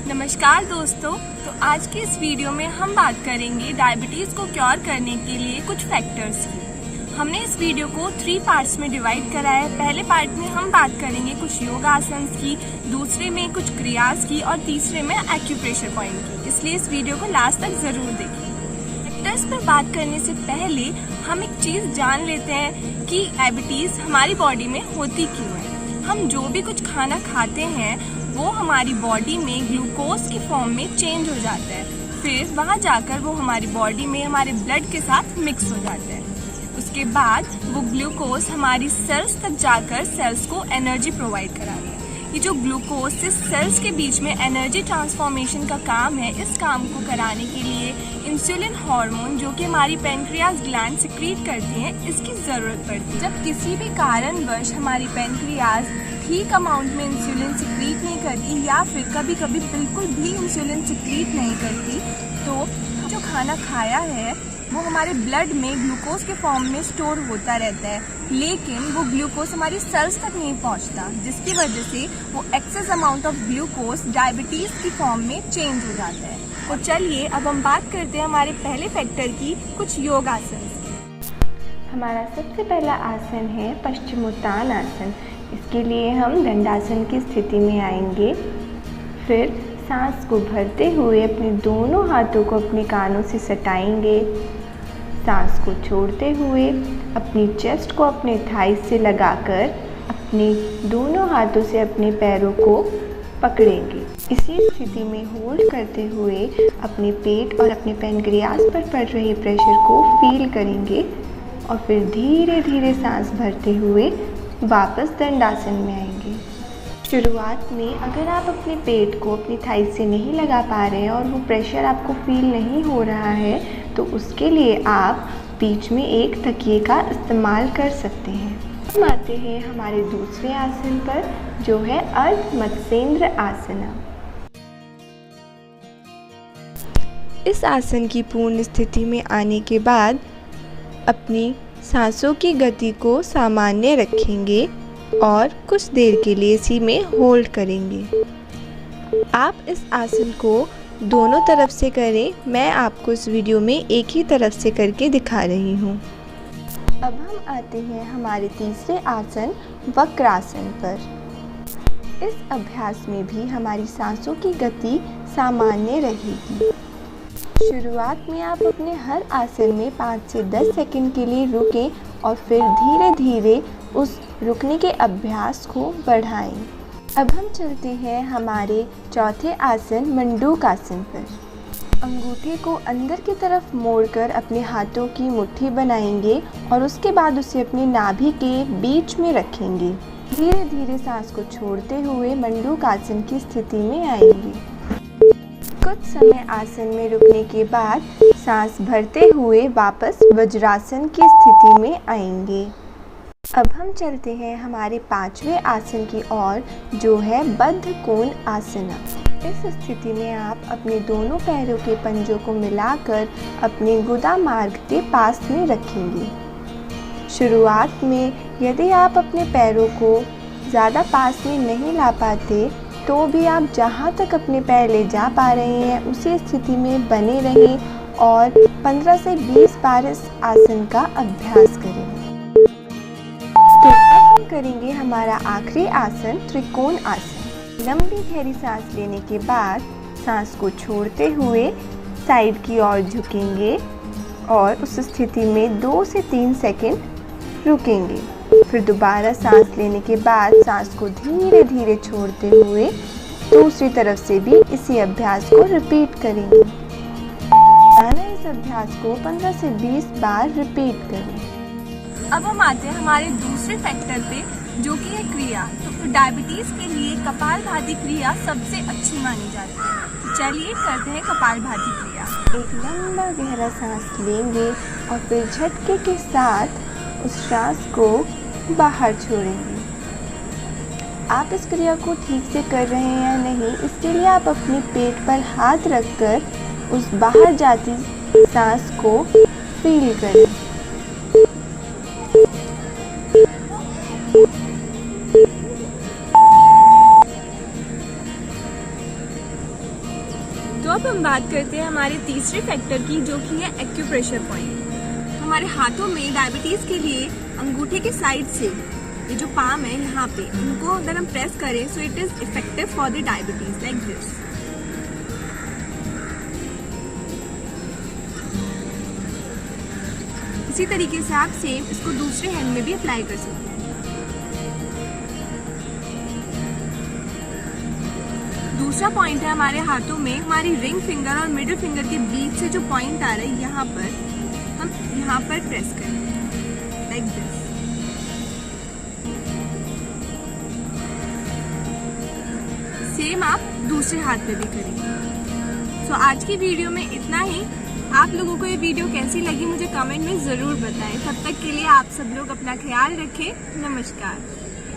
नमस्कार दोस्तों। तो आज की इस वीडियो में हम बात करेंगे डायबिटीज़ को क्योर करने के लिए कुछ फैक्टर्स की। हमने इस वीडियो को 3 पार्ट्स में डिवाइड करा है। पहले पार्ट में हम बात करेंगे कुछ योगासन की, दूसरे में कुछ क्रियास की और तीसरे में एक्यूप्रेशर पॉइंट की। इसलिए इस वीडियो को लास्ट तक ज़रूर देखें। फैक्टर्स पर बात करने से पहले हम एक चीज़ जान लेते हैं कि डायबिटीज़ हमारी बॉडी में होती क्यों है। हम जो भी कुछ खाना खाते हैं वो हमारी बॉडी में ग्लूकोज की फॉर्म में चेंज हो जाता है, फिर वहाँ जाकर वो हमारी बॉडी में हमारे ब्लड के साथ मिक्स हो जाता है। उसके बाद वो ग्लूकोज हमारी सेल्स तक जाकर सेल्स को एनर्जी प्रोवाइड कराता है। ये जो ग्लूकोज से सेल्स के बीच में एनर्जी ट्रांसफॉर्मेशन का काम है, इस काम को कराने के लिए इंसुलिन हार्मोन जो कि हमारी पैनक्रियाज ग्लैंड सिक्रीट करती हैं, इसकी ज़रूरत पड़ती है। जब किसी भी कारणवश हमारी पैनक्रियाज ठीक अमाउंट में इंसुलिन सिक्रीट नहीं करती या फिर कभी कभी बिल्कुल भी इंसुलिन सिक्रीट नहीं करती, तो जो खाना खाया है वो हमारे ब्लड में ग्लूकोज के फॉर्म में स्टोर होता रहता है, लेकिन वो ग्लूकोज हमारी सेल्स तक नहीं पहुंचता, जिसकी वजह से वो excess amount of glucose diabetes की फॉर्म में चेंज हो जाता है। तो चलिए अब हम बात करते हैं हमारे पहले फैक्टर की, कुछ योग आसन की। हमारा सबसे पहला आसन है पश्चिमोत्तान आसन। इसके लिए हम दंडासन की स्थिति में आएंगे। फिर सांस को भरते हुए अपने दोनों हाथों को अपने कानों से सटाएंगे। सांस को छोड़ते हुए अपनी चेस्ट को अपने थाई से लगाकर अपने दोनों हाथों से अपने पैरों को पकड़ेंगे। इसी स्थिति में होल्ड करते हुए अपने पेट और अपने पैनक्रियाज पर पड़ रहे प्रेशर को फील करेंगे और फिर धीरे धीरे सांस भरते हुए वापस दंडासन में आएंगे। शुरुआत में अगर आप अपने पेट को अपनी थाई से नहीं लगा पा रहे हैं और वो प्रेशर आपको फील नहीं हो रहा है, तो उसके लिए आप बीच में एक तकिए का इस्तेमाल कर सकते हैं। हम आते हैं हमारे दूसरे आसन पर, जो है अर्ध मत्स्येंद्र आसना। इस आसन की पूर्ण स्थिति में आने के बाद अपनी सांसों की गति को सामान्य रखेंगे और कुछ देर के लिए इसी में होल्ड करेंगे। आप इस आसन को दोनों तरफ से करें। मैं आपको इस वीडियो में एक ही तरफ से करके दिखा रही हूँ। अब हम आते हैं हमारे तीसरे आसन वक्रासन पर। इस अभ्यास में भी हमारी सांसों की गति सामान्य रहेगी। शुरुआत में आप अपने हर आसन में 5 से 10 सेकंड के लिए रुकें और फिर धीरे धीरे उस रुकने के अभ्यास को बढ़ाएं। अब हम चलते हैं हमारे चौथे आसन मंडूक आसन पर। अंगूठे को अंदर की तरफ मोड़कर अपने हाथों की मुट्ठी बनाएंगे और उसके बाद उसे अपनी नाभि के बीच में रखेंगे। धीरे धीरे सांस को छोड़ते हुए मंडूक आसन की स्थिति में आएंगे। कुछ समय आसन में रुकने के बाद सांस भरते हुए वापस वज्रासन की स्थिति में आएंगे। अब हम चलते हैं हमारे 5वें आसन की ओर, जो है बद्ध कोण आसना। इस स्थिति में आप अपने दोनों पैरों के पंजों को मिलाकर अपने गुदा मार्ग के पास में रखेंगे। शुरुआत में यदि आप अपने पैरों को ज़्यादा पास में नहीं ला पाते, तो भी आप जहाँ तक अपने पैर ले जा पा रहे हैं उसी स्थिति में बने रहें और 15 से 20 बार इस आसन का अभ्यास करें। तो अब हम करेंगे हमारा आखिरी आसन त्रिकोण आसन। लंबी गहरी सांस लेने के बाद सांस को छोड़ते हुए साइड की ओर झुकेंगे और उस स्थिति में 2 से 3 सेकंड रुकेंगे। फिर दोबारा सांस लेने के बाद सांस को धीरे धीरे छोड़ते हुए दूसरी तरफ से भी इसी अभ्यास को रिपीट करेंगे। इस अभ्यास को 15 से 20 बार रिपीट करें। अब हम आते हैं हमारे दूसरे फैक्टर पे, जो कि है क्रिया। तो डायबिटीज़ के लिए कपालभाति क्रिया सबसे अच्छी मानी जाती है। तो चलिए करते हैं कपालभाति क्रिया। एक लंबा गहरा सांस लेंगे और फिर झटके के साथ उस सांस को बाहर छोड़ेंगे। आप इस क्रिया को ठीक से कर रहे हैं या नहीं, इसके लिए आप अपने पेट पर हाथ रखकर उस बाहर जाती सांस को फील करें। अब हम बात करते हैं हमारे तीसरे फैक्टर की, जो कि है एक्यूप्रेशर पॉइंट। हमारे हाथों में डायबिटीज के लिए अंगूठे के साइड से ये जो पाम है यहाँ पे, इनको अगर हम प्रेस करें so it is effective for the diabetes like this. इसी तरीके से आप सेम इसको दूसरे हैंड में भी अप्लाई कर सकते हैं। दूसरा पॉइंट है हमारे हाथों में, हमारी रिंग फिंगर और मिडिल फिंगर के बीच से जो पॉइंट आ रहा है यहाँ पर, हम यहाँ पर प्रेस करें लाइक दिस। सेम आप दूसरे हाथ पे भी करेंगे। सो आज की वीडियो में इतना ही। आप लोगों को ये वीडियो कैसी लगी मुझे कमेंट में ज़रूर बताएं। तब तक के लिए आप सब लोग अपना ख्याल रखें। नमस्कार।